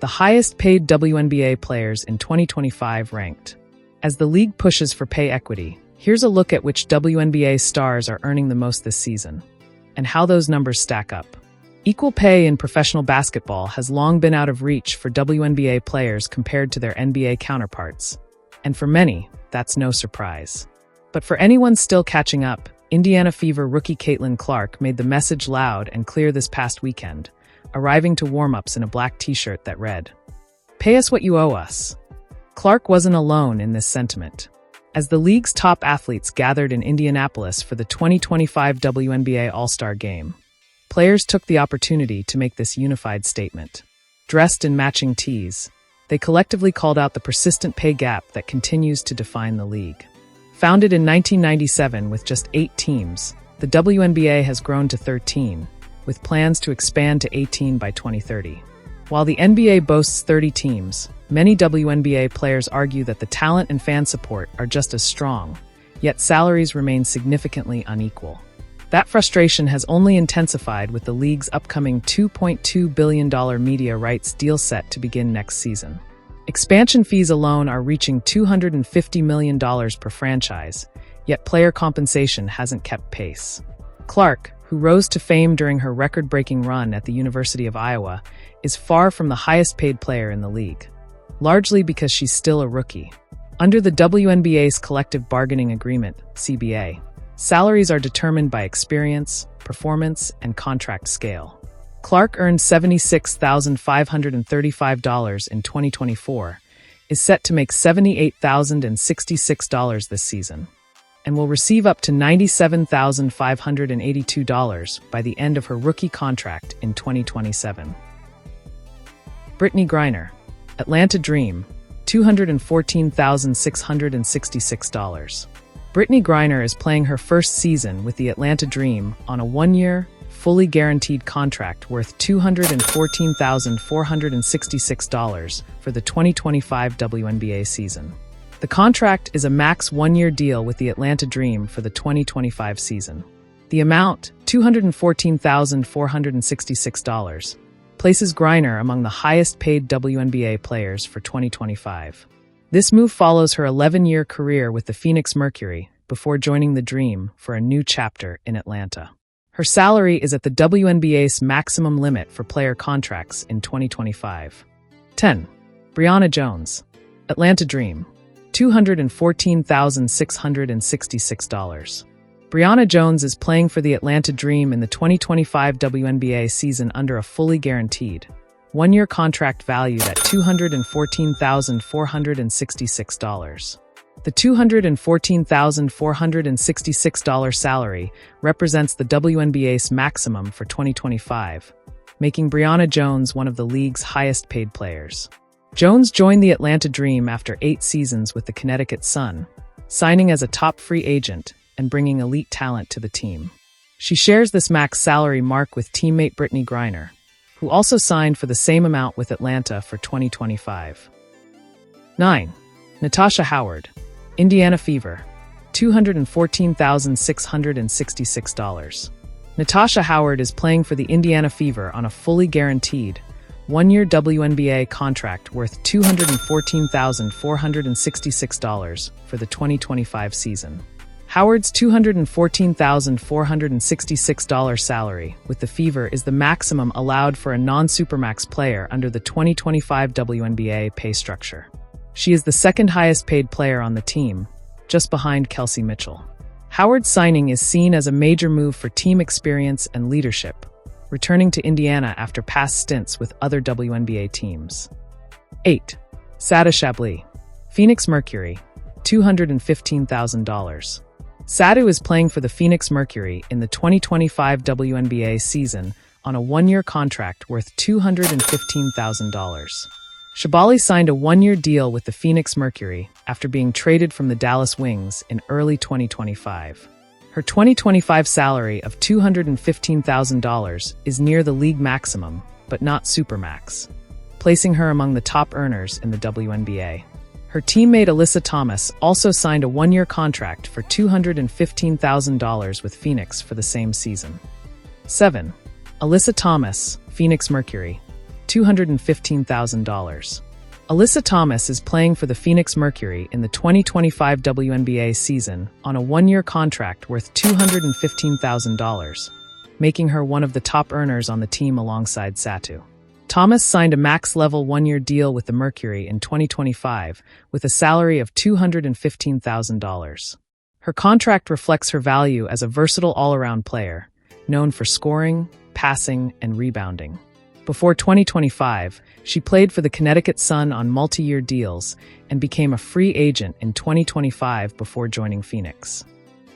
the highest-paid WNBA players in 2025 ranked. As the league pushes for pay equity, here's a look at which WNBA stars are earning the most this season, and how those numbers stack up. Equal pay in professional basketball has long been out of reach for WNBA players compared to their NBA counterparts, and for many, that's no surprise. But for anyone still catching up, Indiana Fever rookie Caitlin Clark made the message loud and clear this past weekend, arriving to warm-ups in a black t-shirt that read, "Pay us what you owe us." Clark wasn't alone in this sentiment. As the league's top athletes gathered in Indianapolis for the 2025 WNBA All-Star Game, players took the opportunity to make this unified statement. Dressed in matching tees, they collectively called out the persistent pay gap that continues to define the league. Founded in 1997 with just 8 teams, the WNBA has grown to 13, with plans to expand to 18 by 2030. While the NBA boasts 30 teams, many WNBA players argue that the talent and fan support are just as strong, yet salaries remain significantly unequal. That frustration has only intensified with the league's upcoming $2.2 billion media rights deal set to begin next season. Expansion fees alone are reaching $250 million per franchise, yet player compensation hasn't kept pace. Clark, who rose to fame during her record-breaking run at the University of Iowa, is far from the highest-paid player in the league, largely because she's still a rookie. Under the WNBA's collective bargaining agreement, CBA, salaries are determined by experience, performance, and contract scale. Clark earned $76,535 in 2024, is set to make $78,066 this season, and will receive up to $97,582 by the end of her rookie contract in 2027. Brittany Griner, Atlanta Dream, $214,666. Brittany Griner is playing her first season with the Atlanta Dream on a one-year, fully guaranteed contract worth $214,466 for the 2025 WNBA season. The contract is a max one-year deal with the Atlanta Dream for the 2025 season. The amount, $214,466, places Griner among the highest-paid WNBA players for 2025. This move follows her 11-year career with the Phoenix Mercury before joining the Dream for a new chapter in Atlanta. Her salary is at the WNBA's maximum limit for player contracts in 2025. 10. Brionna Jones, Atlanta Dream, $214,666. Brionna Jones is playing for the Atlanta Dream in the 2025 WNBA season under a fully guaranteed, one-year contract valued at $214,466. The $214,466 salary represents the WNBA's maximum for 2025, making Brionna Jones one of the league's highest-paid players. Jones joined the Atlanta Dream after 8 seasons with the Connecticut Sun, signing as a top free agent and bringing elite talent to the team. She shares this max salary mark with teammate Brittany Griner, who also signed for the same amount with Atlanta for 2025. 9. Natasha Howard, Indiana Fever, $214,666. Natasha Howard is playing for the Indiana Fever on a fully guaranteed, one-year WNBA contract worth $214,466 for the 2025 season. Howard's $214,466 salary with the Fever is the maximum allowed for a non-Supermax player under the 2025 WNBA pay structure. She is the second highest paid player on the team, just behind Kelsey Mitchell. Howard's signing is seen as a major move for team experience and leadership, returning to Indiana after past stints with other WNBA teams. 8. Sada Chablis, Phoenix Mercury, $215,000. Sadu is playing for the Phoenix Mercury in the 2025 WNBA season on a one-year contract worth $215,000. Chablis signed a one-year deal with the Phoenix Mercury after being traded from the Dallas Wings in early 2025. Her 2025 salary of $215,000 is near the league maximum, but not supermax, placing her among the top earners in the WNBA. Her teammate Alyssa Thomas also signed a one-year contract for $215,000 with Phoenix for the same season. 7. Alyssa Thomas, Phoenix Mercury, $215,000. Alyssa Thomas is playing for the Phoenix Mercury in the 2025 WNBA season on a one-year contract worth $215,000, making her one of the top earners on the team alongside Satu. Thomas signed a max-level one-year deal with the Mercury in 2025 with a salary of $215,000. Her contract reflects her value as a versatile all-around player, known for scoring, passing, and rebounding. Before 2025, she played for the Connecticut Sun on multi-year deals and became a free agent in 2025 before joining Phoenix.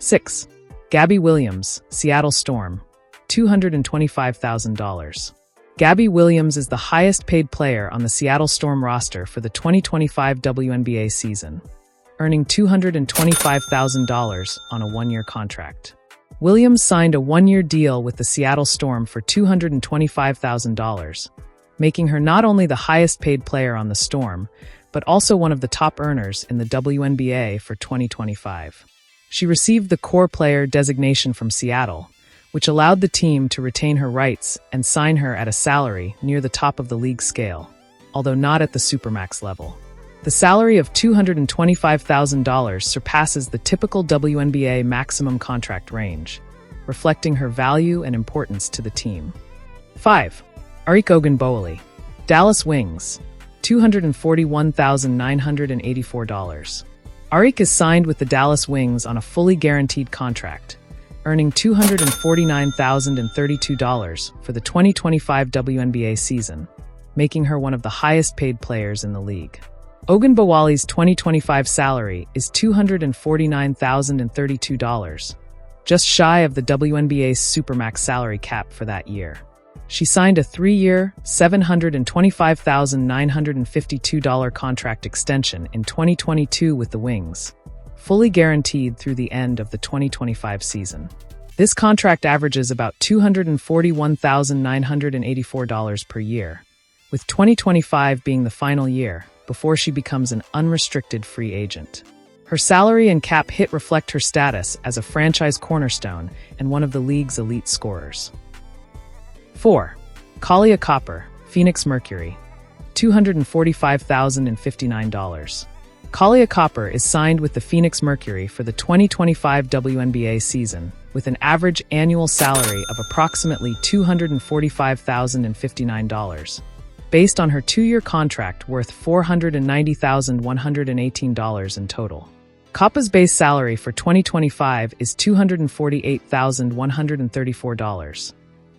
6. Gabby Williams, Seattle Storm, $225,000. Gabby Williams is the highest-paid player on the Seattle Storm roster for the 2025 WNBA season, earning $225,000 on a one-year contract. Williams signed a one-year deal with the Seattle Storm for $225,000, making her not only the highest-paid player on the Storm, but also one of the top earners in the WNBA for 2025. She received the core player designation from Seattle, which allowed the team to retain her rights and sign her at a salary near the top of the league scale, although not at the Supermax level. The salary of $225,000 surpasses the typical WNBA maximum contract range, reflecting her value and importance to the team. 5. Arik Ogunbowale, Dallas Wings, $241,984. Arik is signed with the Dallas Wings on a fully guaranteed contract, earning $249,032 for the 2025 WNBA season, making her one of the highest-paid players in the league. Ogunbowale's 2025 salary is $249,032, just shy of the WNBA's Supermax salary cap for that year. She signed a 3-year, $725,952 contract extension in 2022 with the Wings, fully guaranteed through the end of the 2025 season. This contract averages about $241,984 per year, with 2025 being the final year before she becomes an unrestricted free agent. Her salary and cap hit reflect her status as a franchise cornerstone and one of the league's elite scorers. 4. Kahleah Copper, Phoenix Mercury, $245,059. Kahleah Copper is signed with the Phoenix Mercury for the 2025 WNBA season with an average annual salary of approximately $245,059, based on her 2-year contract worth $490,118 in total. Coppa's base salary for 2025 is $248,134.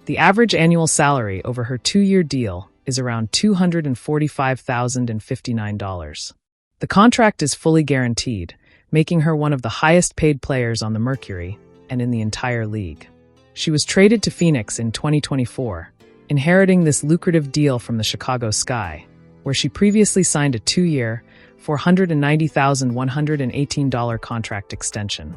The average annual salary over her 2-year deal is around $245,059. The contract is fully guaranteed, making her one of the highest-paid players on the Mercury and in the entire league. She was traded to Phoenix in 2024, inheriting this lucrative deal from the Chicago Sky, where she previously signed a 2-year, $490,118 contract extension.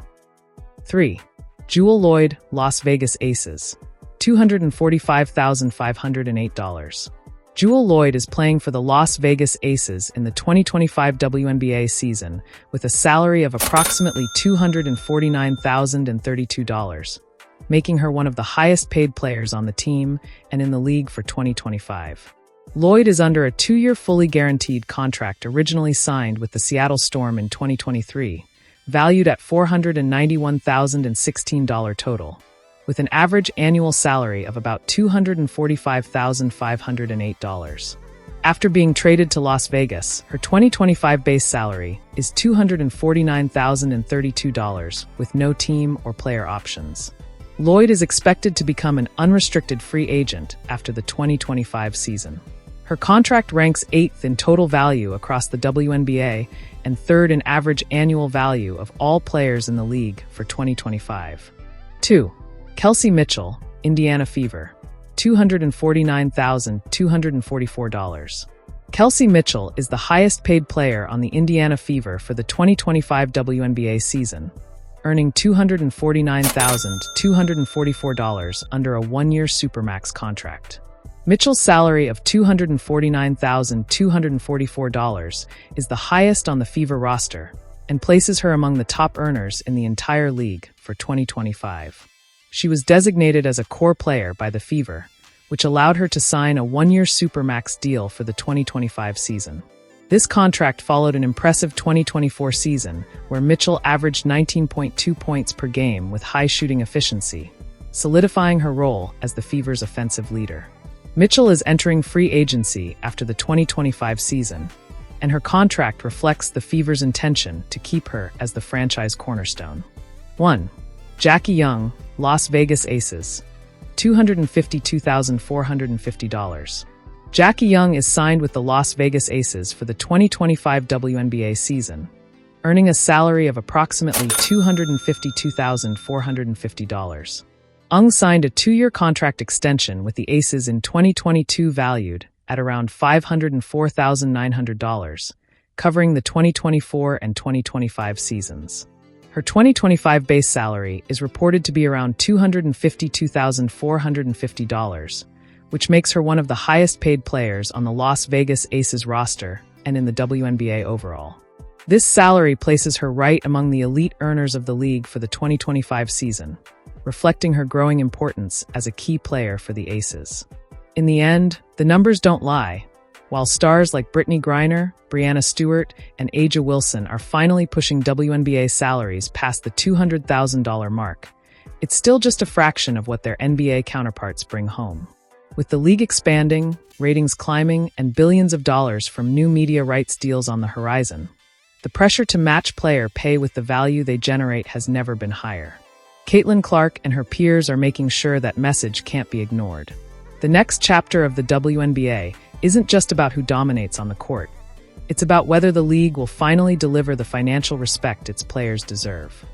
3. Jewell Loyd, Las Vegas Aces, $245,508. Jewell Loyd is playing for the Las Vegas Aces in the 2025 WNBA season with a salary of approximately $249,032, making her one of the highest-paid players on the team and in the league for 2025. Loyd is under a 2-year fully guaranteed contract originally signed with the Seattle Storm in 2023, valued at $491,016 total, with an average annual salary of about $245,508. After being traded to Las Vegas, her 2025 base salary is $249,032 with no team or player options. Loyd is expected to become an unrestricted free agent after the 2025 season. Her contract ranks 8th in total value across the WNBA and 3rd in average annual value of all players in the league for 2025. 2. Kelsey Mitchell, Indiana Fever, $249,244. Kelsey Mitchell is the highest-paid player on the Indiana Fever for the 2025 WNBA season, earning $249,244 under a 1-year Supermax contract. Mitchell's salary of $249,244 is the highest on the Fever roster and places her among the top earners in the entire league for 2025. She was designated as a core player by the Fever, which allowed her to sign a one-year Supermax deal for the 2025 season. This contract followed an impressive 2024 season, where Mitchell averaged 19.2 points per game with high shooting efficiency, solidifying her role as the Fever's offensive leader. Mitchell is entering free agency after the 2025 season, and her contract reflects the Fever's intention to keep her as the franchise cornerstone. 1. Jackie Young, Las Vegas Aces, $252,450. Jackie Young is signed with the Las Vegas Aces for the 2025 WNBA season, earning a salary of approximately $252,450. Young signed a 2-year contract extension with the Aces in 2022 valued at around $504,900, covering the 2024 and 2025 seasons. Her 2025 base salary is reported to be around $252,450, which makes her one of the highest-paid players on the Las Vegas Aces roster and in the WNBA overall. This salary places her right among the elite earners of the league for the 2025 season, reflecting her growing importance as a key player for the Aces. In the end, the numbers don't lie. While stars like Brittany Griner, Breanna Stewart, and A'ja Wilson are finally pushing WNBA salaries past the $200,000 mark, it's still just a fraction of what their NBA counterparts bring home. With the league expanding, ratings climbing, and billions of dollars from new media rights deals on the horizon, the pressure to match player pay with the value they generate has never been higher. Caitlin Clark and her peers are making sure that message can't be ignored. The next chapter of the WNBA isn't just about who dominates on the court. It's about whether the league will finally deliver the financial respect its players deserve.